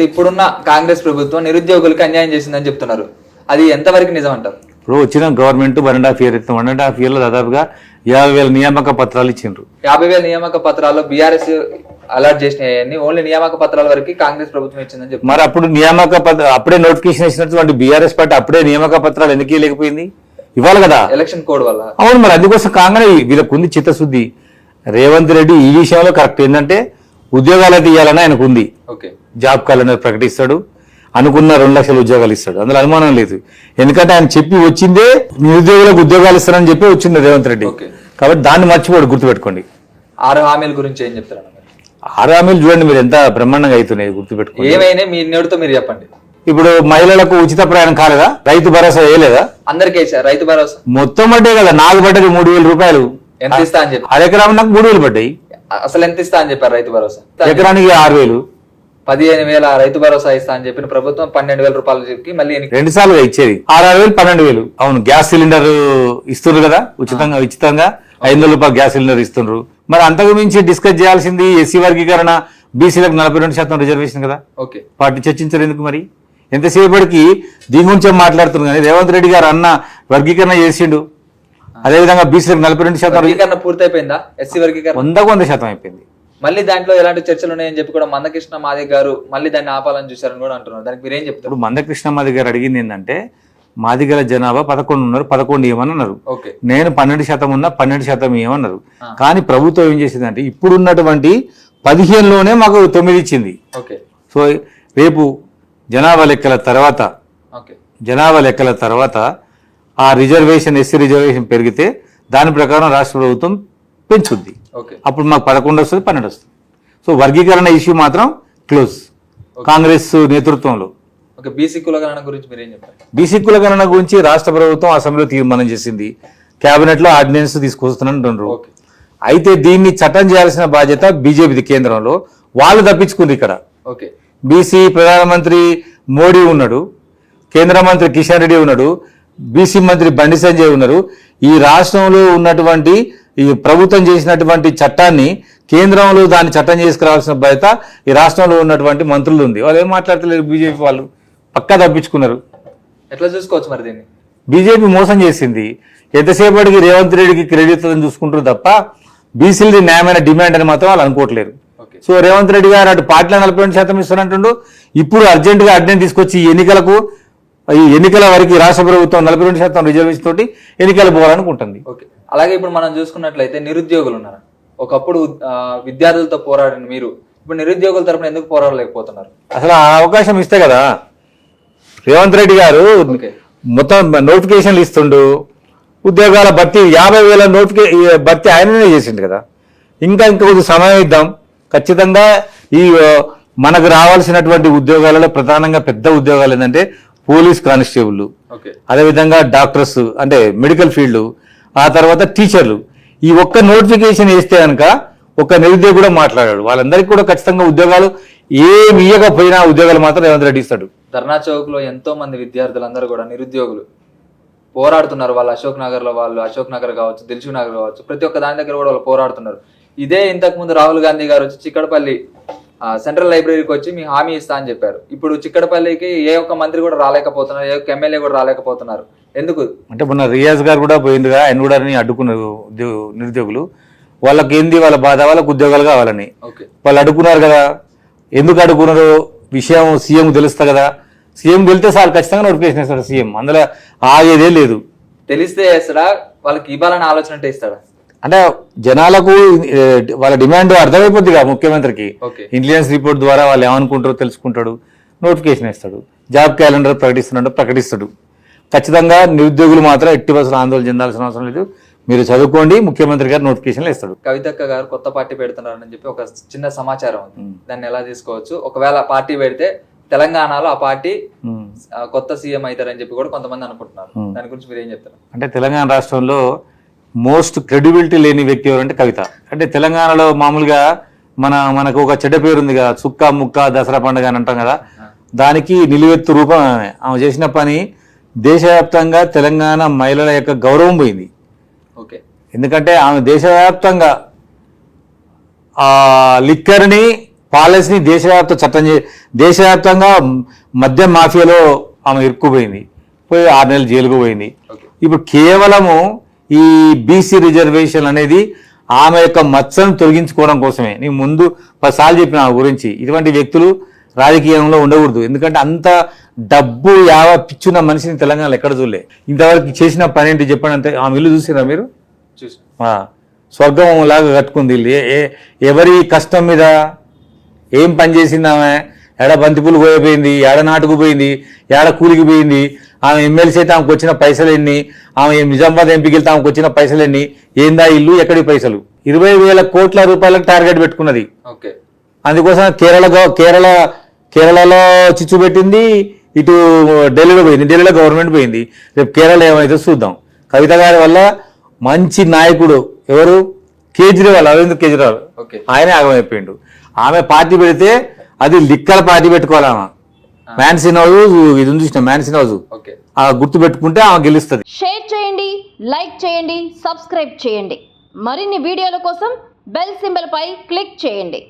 ఇప్పుడున్న కాంగ్రెస్ ప్రభుత్వం నిరుద్యోగులకు అన్యాయం చేసిందని చెప్తున్నారు. అది ఎంతవరకు నిజం అంటారు? ఇప్పుడు వచ్చిన గవర్నమెంట్ 1.5 ఇయర్ 1.5 ఇయర్లో దాదాపుగా 50,000 నియామక పత్రాలు ఇచ్చిండ్రు. 50,000 నియామక పత్రాల్లో బీఆర్ఎస్ అలాట్ చేసినాయని ఓన్లీ నియామక పత్రాల వరకు కాంగ్రెస్ ప్రభుత్వం ఇచ్చిందని చెప్పి మరి అప్పుడు అప్పుడే నోటిఫికేషన్ ఇచ్చినటువంటి బీఆర్ఎస్ పార్టీ అప్పుడే నియామక పత్రాలు ఎందుకు లేకపోయింది? ఇవ్వాలి కదా ఎలక్షన్ కోడ్ వల్ల. అవును, మరి అందుకోసం కాంగ్రెస్ వీళ్ళకు ఉంది చిత్తశుద్ధి. రేవంత్ రెడ్డి ఈ విషయంలో కరెక్ట్ ఏంటంటే ఉద్యోగాలు అయితే ఇవ్వాలని ఆయనకు ఉంది. జాబ్ క్యాలెండర్ ప్రకటిస్తాడు, అనుకున్న 2 లక్షల ఉద్యోగాలు ఇస్తాడు, అందులో అనుమానం లేదు. ఎందుకంటే ఆయన చెప్పి వచ్చిందే నిరుద్యోగులకు ఉద్యోగాలు ఇస్తారని చెప్పి వచ్చింది రేవంత్ రెడ్డి. కాబట్టి దాన్ని మర్చిపోడు, గుర్తుపెట్టుకోండి. 6 హామీల గురించి ఏం చెప్తారు? 6 హామీలు చూడండి మీరు ఎంత బ్రహ్మాండంగా అవుతున్నాయి, గుర్తుపెట్టుకోండి. ఏమైనా మీ నోటితో మీరు చెప్పండి. ఇప్పుడు మహిళలకు ఉచిత ప్రయాణం కాలేదా? రైతు భరోసా వేయలేదా? అందరికీ వేసారు రైతు భరోసా. మొత్తం పడ్డాయి కదా, నాకు పడ్డది 3,000 రూపాయలు. ఎంత ఇస్తా అని చెప్పి ఎకరానికి నాకు 3,000 పడ్డాయి. అసలు ఎంత ఇస్తా అని చెప్పారు? రైతు భరోసా ఎకరానికి 6,000. 15,000 రైతు భరోసా ఇస్తా అని చెప్పిన ప్రభుత్వం 12,000 రూపాయలు చెప్పి మళ్ళీ 2 సార్లుగా ఇచ్చేది. 6,000 12,000. అవును, గ్యాస్ సిలిండర్ ఇస్తున్నారు కదా ఉచితంగా 500 రూపాయలు గ్యాస్ సిలిండర్ ఇస్తున్నారు. మరి అంతకు మించి డిస్కస్ చేయాల్సింది ఎస్సీ వర్గీకరణ, బీసీలకు 42% రిజర్వేషన్ కదా. పార్టీ చర్చించారు ఎందుకు? మరి ఎంతసేపటికి దీని గురించే మాట్లాడుతున్నారు. కానీ రేవంత్ రెడ్డి గారు అన్న వర్గీకరణ చేసిండు, అదేవిధంగా బీసీలకు 42% వర్గీకరణ పూర్తయిపోయిందా? ఎస్సీ వర్గీకరణ 100% అయిపోయింది. మళ్ళీ దాంట్లో ఎలాంటి చర్చలు ఉన్నాయని చెప్పి కూడా మందకృష్ణ మాదిగ గారు మళ్ళీ దాన్ని ఆపాలని చూశారని కూడా అంటున్నారు. దానికి మీరేం చెప్తారు? ఇప్పుడు మందకృష్ణ మాదిగ గారు అడిగింది ఏంటంటే మాదిగల జనాభా 11 ఉన్నారు, 11 ఇవ్వమన్నారు. నేను 12% ఉన్నా 12% ఇవ్వమన్నారు. కానీ ప్రభుత్వం ఏం చేసిందంటే ఇప్పుడున్నటువంటి 15లోనే మాకు 9 ఇచ్చింది. సో రేపు జనాభా లెక్కల తర్వాత ఆ రిజర్వేషన్ ఎస్సీ రిజర్వేషన్ పెరిగితే దాని ప్రకారం రాష్ట్ర ప్రభుత్వం పెంచుద్ది. అప్పుడు మాకు 11 వస్తుంది, 12 వస్తుంది. సో వర్గీకరణ ఇష్యూ మాత్రం క్లోజ్ కాంగ్రెస్ నేతృత్వంలో. బీసీ కులగణన గురించి మీరేం చెప్తారు? బీసీ కులగణన గురించి రాష్ట్ర ప్రభుత్వం అసెంబ్లీలో తీర్మానం చేసింది, కేబినెట్ లో ఆర్డినెన్స్ తీసుకొస్తున్నారు. అయితే దీన్ని చట్టం చేయాల్సిన బాధ్యత బీజేపీది కేంద్రంలో. వాళ్ళు తప్పించుకుంది. ఇక్కడ బీసీ ప్రధానమంత్రి మోడీ ఉన్నాడు, కేంద్ర మంత్రి కిషన్ రెడ్డి ఉన్నాడు, బీసీ మంత్రి బండి సంజయ్ ఉన్నారు. ఈ రాష్ట్రంలో ఉన్నటువంటి ఈ ప్రభుత్వం చేసినటువంటి చట్టాన్ని కేంద్రంలో దాన్ని చట్టం చేసుకురావాల్సిన బాధ్యత ఈ రాష్ట్రంలో ఉన్నటువంటి మంత్రులు ఉంది. వాళ్ళు ఏం మాట్లాడతలేరు. బీజేపీ వాళ్ళు పక్కా తప్పించుకున్నారు. ఎట్లా చూసుకోవచ్చు మరి దీన్ని? బీజేపీ మోసం చేసింది. ఎంతసేపటికి రేవంత్ రెడ్డికి క్రెడిట్ అని చూసుకుంటారు తప్ప బీసీలది న్యాయమైన డిమాండ్ అని మాత్రం వాళ్ళు అనుకోవట్లేరు. సో రేవంత్ రెడ్డి గారు అటు పార్టీలో 42% ఇస్తారంటుండు. ఇప్పుడు అర్జెంటుగా అడ్డం తీసుకొచ్చి ఈ ఎన్నికల వరకు రాష్ట్ర ప్రభుత్వం 42% రిజర్వేషన్ తోటి ఎన్నికలు పోవాలనుకుంటుంది. అలాగే ఇప్పుడు మనం చూసుకున్నట్లయితే నిరుద్యోగులు ఉన్నారు. ఒకప్పుడు విద్యార్థులతో పోరాడిన మీరు ఇప్పుడు నిరుద్యోగుల తరపున ఎందుకు పోరాడలేకపోతున్నారు? అసలు ఆ అవకాశం ఇస్తే కదా. రేవంత్ రెడ్డి గారు మొత్తం నోటిఫికేషన్లు ఇస్తుండు, ఉద్యోగాల భర్తీ 50,000 భర్తీ ఆయననే చేసిండు కదా. ఇంకా కొద్ది సమయం ఇద్దాం. ఖచ్చితంగా ఈ మనకు రావాల్సినటువంటి ఉద్యోగాలలో ప్రధానంగా పెద్ద ఉద్యోగాలు ఏంటంటే పోలీస్ కానిస్టేబుల్, అదేవిధంగా డాక్టర్స్ అంటే మెడికల్ ఫీల్డ్, ఆ తర్వాత టీచర్లు. ఈ ఒక్క నోటిఫికేషన్ వేస్తే కనుక ఒక నిరుద్యోగి కూడా మాట్లాడాడు. వాళ్ళందరికీ కూడా ఖచ్చితంగా ఉద్యోగాలు ఏమి ఇయ్యకపోయినా ఉద్యోగాలు మాత్రం రేవంత్ రెడ్డి ఇస్తాడు. ధర్నా చౌక్ లో ఎంతో మంది విద్యార్థులందరూ కూడా నిరుద్యోగులు పోరాడుతున్నారు. వాళ్ళు అశోక్ నగర్ కావచ్చు, దిల్సుఖ్ నగర్ కావచ్చు, ప్రతి ఒక్క దాని దగ్గర కూడా వాళ్ళు పోరాడుతున్నారు. ఇదే ఇంతకు ముందు రాహుల్ గాంధీ గారు వచ్చి చిక్కడపల్లి సెంట్రల్ లైబ్రరీకి వచ్చి మీ హామీ ఇస్తా అని చెప్పారు. ఇప్పుడు చిక్కడపల్లికి ఏ ఒక్క మంత్రి కూడా రాలేకపోతున్నారు, ఏ ఒక్క ఎమ్మెల్యే కూడా రాలేకపోతున్నారు. ఎందుకు అంటే మొన్న రియాజ్ గారు కూడా పోయిందిగా, ఆయన కూడా అడ్డుకున్నారు నిరుద్యోగులు. వాళ్ళకి ఏంది వాళ్ళ బాధ, వాళ్ళకు ఉద్యోగాలు కావాలని వాళ్ళు అడుగుతున్నారు కదా. ఎందుకు అడుగుతున్నారు విషయం సీఎం తెలుస్తా కదా. సీఎం వెళ్తే సార్ ఖచ్చితంగా నోటిఫికేషన్ ఇస్తాడు సీఎం, అందులో ఆగేదే లేదు. తెలిస్తే వేస్తాడా, వాళ్ళకి ఇవ్వాలని ఆలోచన అంటే ఇస్తాడా? అంటే జనాలకు వాళ్ళ డిమాండ్ అర్థమైపోద్ది కదా ముఖ్యమంత్రికి. ఇంటెలిజెన్స్ రిపోర్ట్ ద్వారా వాళ్ళు ఏమనుకుంటారో తెలుసుకుంటాడు, నోటిఫికేషన్ ఇస్తాడు. జాబ్ క్యాలెండర్ ప్రకటిస్తాడు. ఖచ్చితంగా నిరుద్యోగులు మాత్రం ఎట్టి బస్సులు ఆందోళన చెందాల్సిన అవసరం లేదు. మీరు చదువుకోండి, ముఖ్యమంత్రి గారు నోటిఫికేషన్లు ఇస్తాడు. కవితక్క గారు కొత్త పార్టీ పెడుతున్నారని చెప్పి ఒక చిన్న సమాచారం ఉంది, దాన్ని ఎలా తీసుకోవచ్చు? ఒకవేళ పార్టీ పెడితే తెలంగాణలో ఆ పార్టీ కొత్త సీఎం అవుతారని చెప్పి కూడా కొంతమంది అనుకుంటున్నారు. దాని గురించి మీరు ఏం చెప్తారు? అంటే తెలంగాణ రాష్ట్రంలో మోస్ట్ క్రెడిబిలిటీ లేని వ్యక్తి ఎవరంటే కవిత. అంటే తెలంగాణలో మామూలుగా మనకు ఒక చెడ్డ పేరు ఉంది కదా, చుక్క ముక్క దసరా పండుగ అని అంటాం కదా. దానికి నిలువెత్తు రూపం ఆమె చేసిన పని దేశవ్యాప్తంగా తెలంగాణ మహిళల యొక్క గౌరవం పోయింది. ఎందుకంటే ఆమె దేశవ్యాప్తంగా లిక్కర్ని పాలసీని దేశవ్యాప్తంగా మద్యం మాఫియాలో ఆమె ఇరుక్కుపోయింది, పోయి 6 నెలలు జైలుకు పోయింది. ఓకే. ఇప్పుడు కేవలము ఈ బీసీ రిజర్వేషన్ అనేది ఆమె యొక్క మచ్చను తొలగించుకోవడం కోసమే. నేను ముందు 10 సార్లు చెప్పిన ఆమె గురించి. ఇటువంటి వ్యక్తులు రాజకీయంలో ఉండకూడదు. ఎందుకంటే అంత డబ్బు పిచ్చున్న మనిషిని తెలంగాణలో ఎక్కడ చూడలే. ఇంతవరకు చేసిన పని ఏంటి చెప్పండి. అంతే. ఆమె ఇల్లు చూసిరా మీరు? చూసి స్వర్గం లాగా కట్టుకుంది ఇల్లు. ఎవరి కష్టం మీద ఏం పని చేసింది ఆమె? ఏడ బంతిపూలు పోయిపోయింది, ఏడ నాటుకు పోయింది, ఏడ కూలికి పోయింది. ఆమె ఎమ్మెల్సీ అయితే ఆమెకు వచ్చిన పైసలు ఎన్ని? ఆమె నిజామాబాద్ ఎంపీకి వెళ్తే ఆమెకు వచ్చిన పైసలు ఎన్ని? ఏందా ఇల్లు, ఎక్కడి పైసలు? 20,000 కోట్ల రూపాయలకు టార్గెట్ పెట్టుకున్నది. ఓకే. అందుకోసం కేరళలో చిచ్చు పెట్టింది, ఇటు ఢిల్లీలో పోయింది, ఢిల్లీలో గవర్నమెంట్ పోయింది. రేపు కేరళ ఏమైతే చూద్దాం. కవిత గారి వల్ల మంచి నాయకుడు ఎవరు? కేజ్రీవాల్, అరవింద్ కేజ్రీవాల్. ఓకే. ఆయనే ఆగమైపోయిండు. ఆమె పార్టీ పెడితే అది లిక్కల పార్టీ పెట్టుకోవాలి. ఆమె మ్యాన్సీన్ హౌస్, ఇది ఉంది చూసిన మ్యాన్సీన్ హౌస్, ఓకే. ఆ గుర్తు పెట్టుకుంటే ఆమె గెలుస్తుంది. షేర్ చేయండి, లైక్ చేయండి, సబ్స్క్రైబ్ చేయండి. మరిన్ని వీడియోల కోసం బెల్ సింబల్ పై క్లిక్ చేయండి.